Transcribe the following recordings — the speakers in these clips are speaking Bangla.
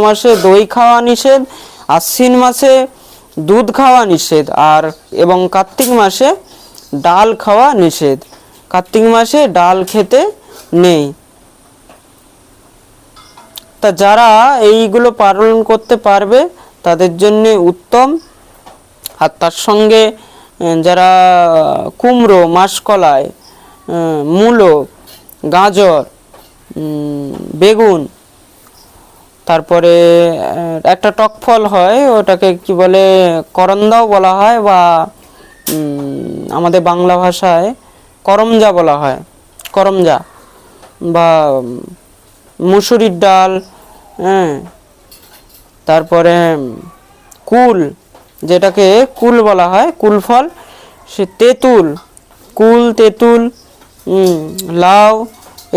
মাসে দই খাওয়া নিষেধ, আশ্বিন মাসে দুধ খাওয়া নিষেধ, আর এবং কার্তিক মাসে ডাল খাওয়া নিষেধ। কার্তিক মাসে ডাল খেতে নেই। তা যারা এইগুলো পালন করতে পারবে তাদের জন্য উত্তম। আর তার সঙ্গে যারা কুমড়ো, মাসকলাই, মূলো, গাজর, বেগুন, তারপরে একটা টক ফল হয়, ওটাকে কি বলে করন্দাও বলা হয়, বা আমাদের বাংলা ভাষায় করমজা বলা হয়, করমজা, বা মুসুরির ডাল, তারপরে কুল, যেটাকে কুল বলা হয়, কুল ফল, সে তেঁতুল, কুল, তেঁতুল, লাউ,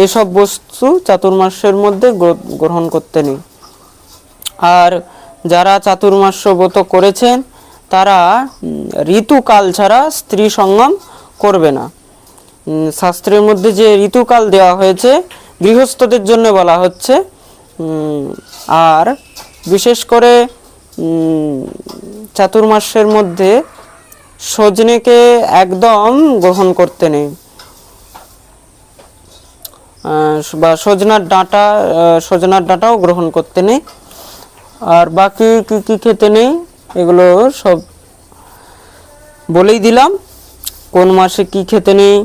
এসব বস্তু চাতুর্মাস্যের মধ্যে গ্রহণ করতে নেই। আর যারা চাতুর্মাস্য ব্রত করেছেন তারা ঋতুকাল ছাড়া স্ত্রী সঙ্গম করবে না। শাস্ত্রের মধ্যে যে ঋতুকাল দেওয়া হয়েছে গৃহস্থদের জন্য বলা হচ্ছে। আর বিশেষ করে চাতুর্মাস্যের মধ্যে সজনেকে একদম গ্রহণ করতে নেই, বা সজনার ডাঁটাও গ্রহণ করতে নেই। আর বাকি কি কি খেতে নেই এগুলো সব বলেই দিলাম। কোন মাসে কি খেতে নেই,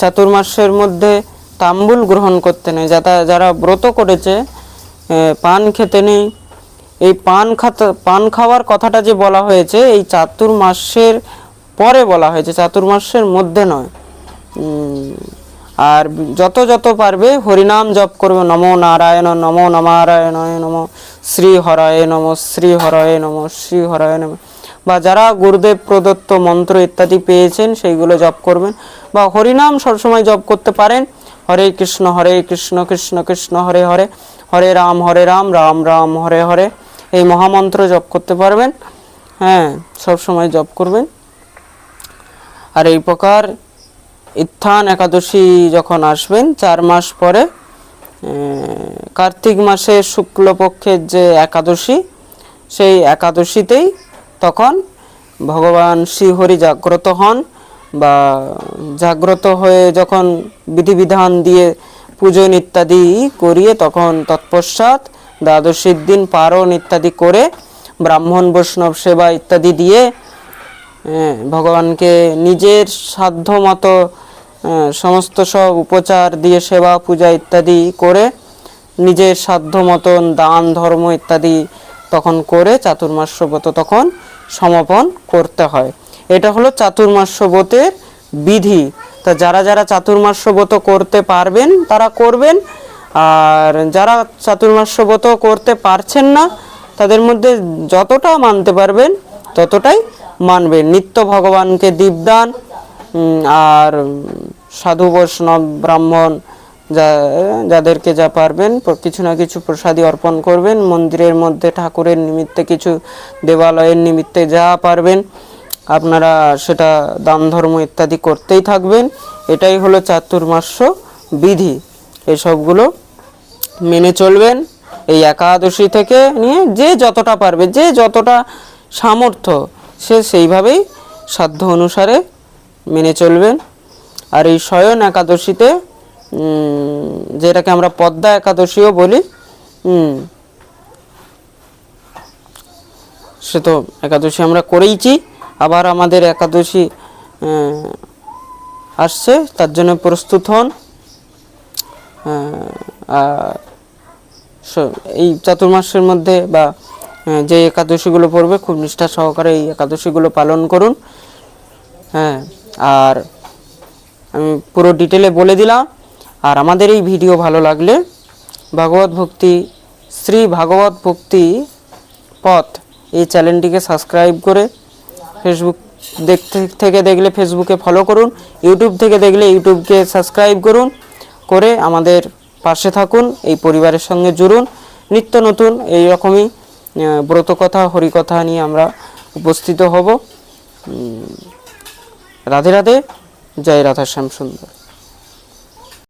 চাতুর্মাস্যের মধ্যে তাম্বুল গ্রহণ করতে নেই। যারা ব্রত করেছে পান খেতে নেই। এই পান খাওয়ার কথাটা যে বলা হয়েছে এই চাতুর্মাস্যের পরে বলা হয়েছে, চাতুর্মাস্যের মধ্যে নয়। আর যত পারবে হরিনাম জপ করবে, নমো নারায়ণ, নমো নারায়ণায় নমো, শ্রী হরায় নমো, শ্রী হরায় নমো, শ্রী হরায় নমো, বা যারা গুরুদেব প্রদত্ত মন্ত্র ইত্যাদি পেয়েছেন সেইগুলো জপ করবেন। বা হরিনাম সবসময় জপ করতে পারেন, হরে কৃষ্ণ কৃষ্ণ কৃষ্ণ হরে হরে, হরে রাম রাম রাম হরে হরে, এই মহামন্ত্র জপ করতে পারবেন। সবসময় জপ করবেন। আর এই প্রকার ইত্থান একাদশী যখন আসবেন 4 মাস পরে, কার্তিক মাসের শুক্লপক্ষের যে একাদশী, সেই একাদশীতেই তখন ভগবান শ্রীহরি জাগ্রত হন, বা জাগ্রত হয়ে যখন বিধিবিধান দিয়ে পূজন ইত্যাদি করিয়ে তখন তৎপশ্চাৎ দ্বাদশীর দিন পারণ ইত্যাদি করে ব্রাহ্মণ বৈষ্ণব সেবা ইত্যাদি দিয়ে ভগবানকে নিজের সাধ্য মতো সমস্ত সব উপচার দিয়ে সেবা পূজা ইত্যাদি করে নিজের সাধ্য মতন দান ধর্ম ইত্যাদি তখন করে চাতুর্মাস্য ব্রত তখন সমাপন করতে হয়। এটা হলো চাতুর্মাস্য ব্রতের বিধি। তা যারা চাতুর্মাস্য ব্রত করতে পারবেন তারা করবেন, আর যারা চাতুর্মাস্য ব্রত করতে পারছেন না তাদের মধ্যে যতটা মানতে পারবেন ততটাই মানবেন। নিত্য ভগবানকে দীপদান আর সাধু বৈষ্ণব ব্রাহ্মণ যাদেরকে যা পারবেন কিছু না কিছু প্রসাদী অর্পণ করবেন। মন্দিরের মধ্যে ঠাকুরের নিমিত্তে কিছু, দেবালয়ের নিমিত্তে যা পারবেন আপনারা সেটা দান ধর্ম ইত্যাদি করতেই থাকবেন। এটাই হলো চাতুর্মাস্য বিধি। এসবগুলো মেনে চলবেন। এই একাদশী থেকে নিয়ে যে যতটা পারবে, যে যতটা সামর্থ্য সে সেইভাবেই সাধ্য অনুসারে মেনে চলবেন। আর এই শয়ন একাদশীতে, যেটাকে আমরা পদ্মা একাদশীও বলি, সে তো একাদশী আমরা করেইছি, আবার আমাদের একাদশী আসছে, তার জন্য প্রস্তুত হন। এই চাতুর্মাসের মধ্যে বা যে একাদশীগুলো পড়বে খুব নিষ্ঠা সহকারে এই একাদশীগুলো পালন করুন। আর আমি পুরো ডিটেলে বলে দিলাম। আর আমাদের এই ভিডিও ভালো লাগলে ভাগবত ভক্তি, শ্রী ভাগবত ভক্তি পথ এই চ্যানেলটিকে সাবস্ক্রাইব করে, ফেসবুক থেকে দেখলে ফেসবুকে ফলো করুন, ইউটিউব থেকে দেখলে ইউটিউবকে সাবস্ক্রাইব করুন, করে আমাদের পাশে থাকুন, এই পরিবারের সঙ্গে জুড়ুন। নিত্য নতুন এই রকমই ব্রতকথা হরিকথা নিয়ে আমরা উপস্থিত হব। রাধে রাধে, জয় রাধা শ্যাম সুন্দর।